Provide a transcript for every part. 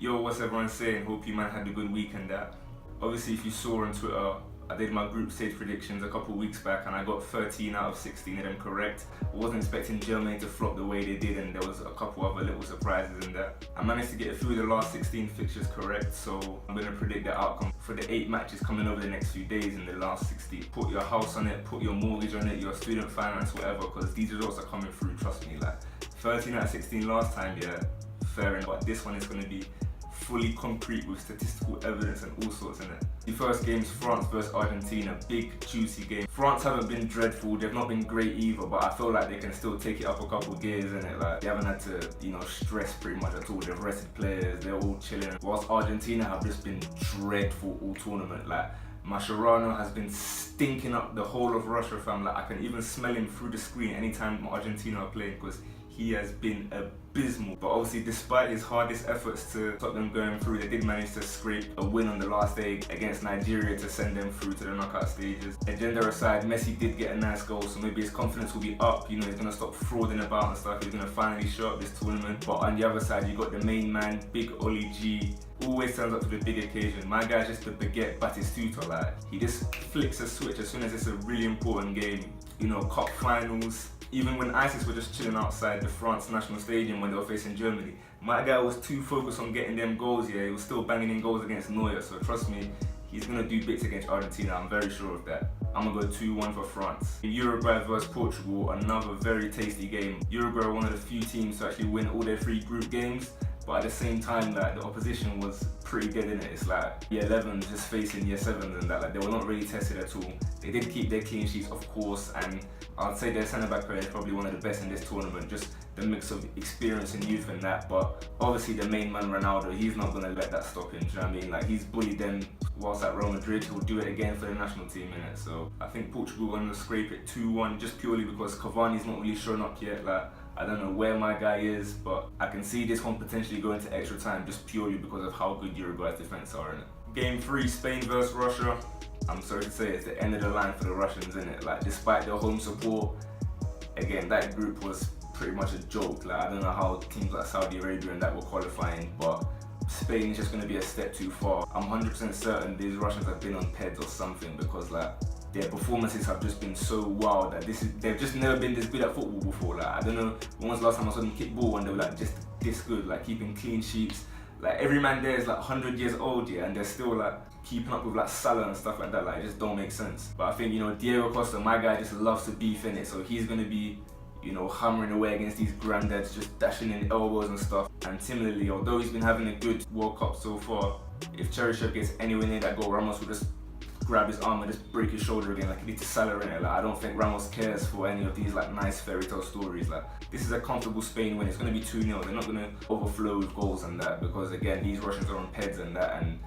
Yo, what's everyone saying? Hope you man had a good weekend. Obviously, if you saw on Twitter, I did my group stage predictions a couple weeks back and I got 13 out of 16 of them correct. I wasn't expecting Germany to flop the way they did, and there was a couple other little surprises in that. I managed to get a few of the last 16 fixtures correct, so I'm going to predict the outcome for the 8 matches coming over the next few days in the last 16. Put your house on it, put your mortgage on it, your student finance, whatever, because these results are coming through, trust me. Like 13 out of 16 last time, yeah, fair enough, but this one is going to be fully concrete with statistical evidence and all sorts in it. The first game is France versus Argentina, big juicy game. France haven't been dreadful, they've not been great either, but I feel like they can still take it up a couple gears in it. Like they haven't had to, stress pretty much at all. They've rested players, they're all chilling. Whilst Argentina have just been dreadful all tournament. Like Mascherano has been stinking up the whole of Russia, fam. Like I can even smell him through the screen anytime Argentina are playing, because he has been abysmal. But obviously, despite his hardest efforts to stop them going through, they did manage to scrape a win on the last day against Nigeria to send them through to the knockout stages. Agenda aside, Messi did get a nice goal, so maybe his confidence will be up. He's going to stop frauding about and stuff. He's going to finally show up this tournament. But on the other side, you got the main man, Big Oli G. Always turns up to the big occasion. My guy's just the baguette Batistuta. Like he just flicks a switch as soon as it's a really important game. Cup finals. Even when ISIS were just chilling outside the France national stadium when they were facing Germany, my guy was too focused on getting them goals. Yeah, he was still banging in goals against Neuer. So trust me, he's gonna do bits against Argentina. I'm very sure of that. I'm gonna go 2-1 for France. Uruguay versus Portugal, another very tasty game. Uruguay are one of the few teams to actually win all their 3 group games. But at the same time, like the opposition was pretty dead in it. It's like year 11s just facing year 7s and that. Like they were not really tested at all. They did keep their clean sheets, of course, and I'd say their centre back player is probably one of the best in this tournament. Just the mix of experience and youth and that. But obviously the main man Ronaldo, he's not gonna let that stop him. Do you know what I mean? Like he's bullied them whilst at Real Madrid. He'll do it again for the national team in it. So I think Portugal are gonna scrape it 2-1 just purely because Cavani's not really shown up yet. Like I don't know where my guy is, but I can see this one potentially going to extra time just purely because of how good Uruguay's defense are in it. Game 3, Spain versus Russia. I'm sorry to say it's the end of the line for the Russians in it. Like despite their home support, again that group was pretty much a joke. Like I don't know how teams like Saudi Arabia and that were qualifying, but Spain is just going to be a step too far. I'm 100% certain these Russians have been on PEDs or something, because like their performances have just been so wild that they've just never been this good at football before. Like I don't know when was the last time I saw them kick ball and they were like just this good, like keeping clean sheets. Like every man there is like 100 years old, yeah, and they're still like keeping up with like Salah and stuff like that. Like it just don't make sense. But I think Diego Costa, my guy, just loves to beef in it, so he's gonna be hammering away against these granddads, just dashing in elbows and stuff. And similarly, although he's been having a good World Cup so far, if Cheryshev gets anywhere near that goal, Ramos will just grab his arm and just break his shoulder again like he did to Salah in it. Like I don't think Ramos cares for any of these like nice fairy tale stories. Like this is a comfortable Spain win. It's going to be 2-0. They're not going to overflow with goals and that, because again these Russians are on PEDs and that, and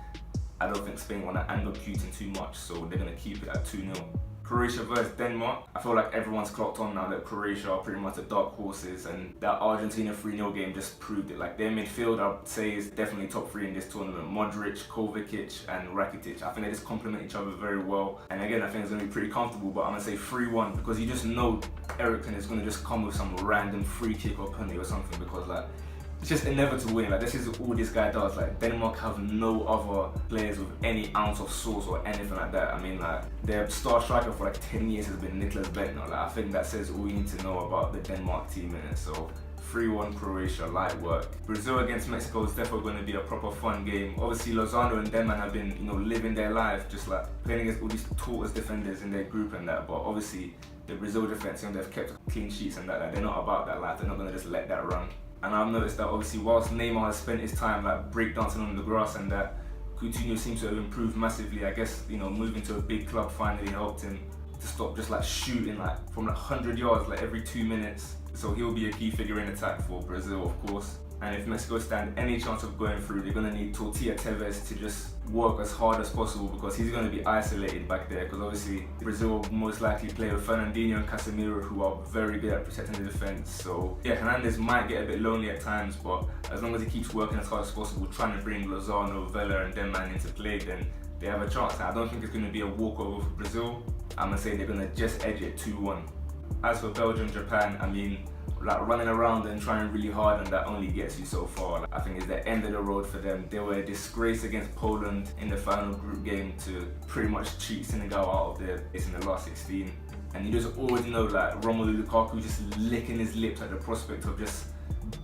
I don't think Spain want to anger Putin too much, so they're going to keep it at 2-0. Croatia versus Denmark. I feel like everyone's clocked on now that Croatia are pretty much the dark horses, and that Argentina 3-0 game just proved it. Like their midfield, I'd say, is definitely top 3 in this tournament. Modric, Kovacic and Rakitic. I think they just complement each other very well. And again, I think it's going to be pretty comfortable, but I'm going to say 3-1 because you just know Ericsson is going to just come with some random free kick or penalty or something, because like it's just inevitable winning. Like this is all this guy does. Like Denmark have no other players with any ounce of sauce or anything like that. I mean, like their star striker for like 10 years has been Niklas Bentner. Like I think that says all you need to know about the Denmark team in it. So 3-1 Croatia, light work. Brazil against Mexico is definitely going to be a proper fun game. Obviously Lozano and Denman have been living their life, just like playing against all these tortoise defenders in their group and that. But obviously the Brazil defense, they've kept clean sheets and that. Like, they're not about that life. They're not going to just let that run. And I've noticed that obviously whilst Neymar has spent his time like breakdancing on the grass and that, Coutinho seems to have improved massively. I guess moving to a big club finally helped him to stop just like shooting like from like 100 yards like every 2 minutes. So he'll be a key figure in attack for Brazil, of course. And if Mexico stand any chance of going through, they're going to need Tortilla Tevez to just work as hard as possible, because he's going to be isolated back there, because obviously Brazil will most likely play with Fernandinho and Casemiro, who are very good at protecting the defense. So yeah, Hernandez might get a bit lonely at times, but as long as he keeps working as hard as possible, trying to bring Lozano, Vela and Denman into play, then they have a chance. I don't think it's going to be a walkover for Brazil. I'm going to say they're going to just edge it 2-1. As for Belgium, Japan, I mean, like running around and trying really hard, and that only gets you so far. Like, I think it's the end of the road for them. They were a disgrace against Poland in the final group game to pretty much cheat Senegal out of their place in the last 16. And you just always know like Romelu Lukaku just licking his lips at the prospect of just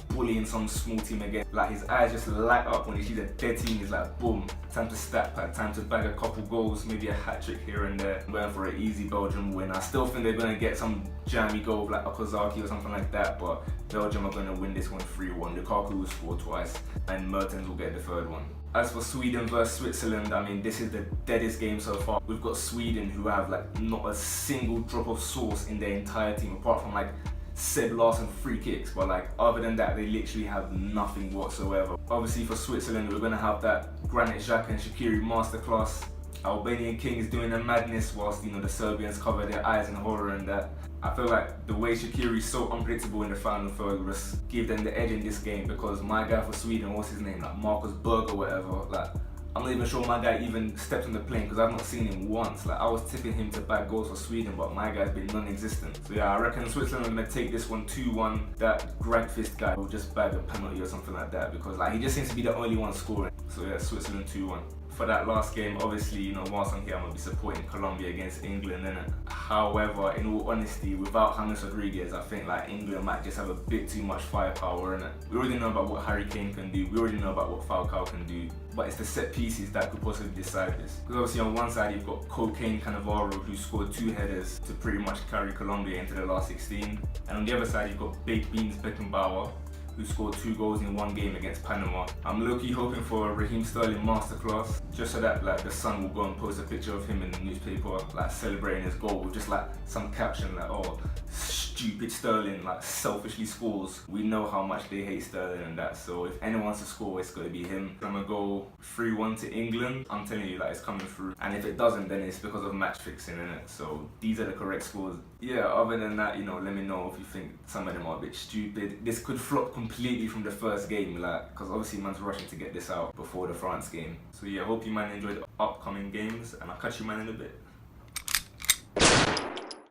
bullying some small team again. Like his eyes just light up when he sees a dead team. He's like, boom, time to stack pack, time to bag a couple goals, maybe a hat trick here and there. I'm going for an easy Belgium win. I still think they're gonna get some jammy goal like Okazaki or something like that, but Belgium are gonna win this one 3-1. Lukaku will score twice and Mertens will get the third one. As for Sweden versus Switzerland, I mean, this is the deadest game so far. We've got Sweden who have like not a single drop of sauce in their entire team apart from like Seb Larsson free kicks, but like other than that they literally have nothing whatsoever. Obviously for Switzerland we're gonna have that Granit Xhaka and Shaqiri masterclass. Albanian King is doing a madness whilst the Serbians cover their eyes in horror and that. I feel like the way Shaqiri is so unpredictable in the final third just give them the edge in this game, because my guy for Sweden, what's his name, like Marcus Berg or whatever, like I'm not even sure my guy even stepped on the plane because I've not seen him once. Like I was tipping him to bag goals for Sweden, but my guy's been non-existent. So yeah, I reckon Switzerland are gonna take this one 2-1. That Grandfist guy will just bag a penalty or something like that, because like he just seems to be the only one scoring. So yeah, Switzerland 2-1. For that last game, obviously, whilst I'm here, I'm gonna be supporting Colombia against England, innit? However, in all honesty, without James Rodriguez, I think like England might just have a bit too much firepower, innit? We already know about what Harry Kane can do. We already know about what Falcao can do. But it's the set pieces that could possibly decide this. Because obviously on one side you've got Cocaine Cannavaro, who scored 2 headers to pretty much carry Colombia into the last 16. And on the other side you've got Baked Beans Beckenbauer, who scored 2 goals in 1 game against Panama. I'm low-key hoping for a Raheem Sterling masterclass, just so that like the Sun will go and post a picture of him in the newspaper, like celebrating his goal with just like some caption like, oh, stupid Sterling, like selfishly scores. We know how much they hate Sterling and that, so if anyone's to score, it's gonna be him. I'm gonna go 3-1 to England. I'm telling you, like, it's coming through. And if it doesn't, then it's because of match fixing, innit? So these are the correct scores. Yeah, other than that, let me know if you think some of them are a bit stupid. This could flop completely from the first game, like, because obviously man's rushing to get this out before the France game. So yeah, hope you man enjoyed the upcoming games, and I'll catch you man in a bit.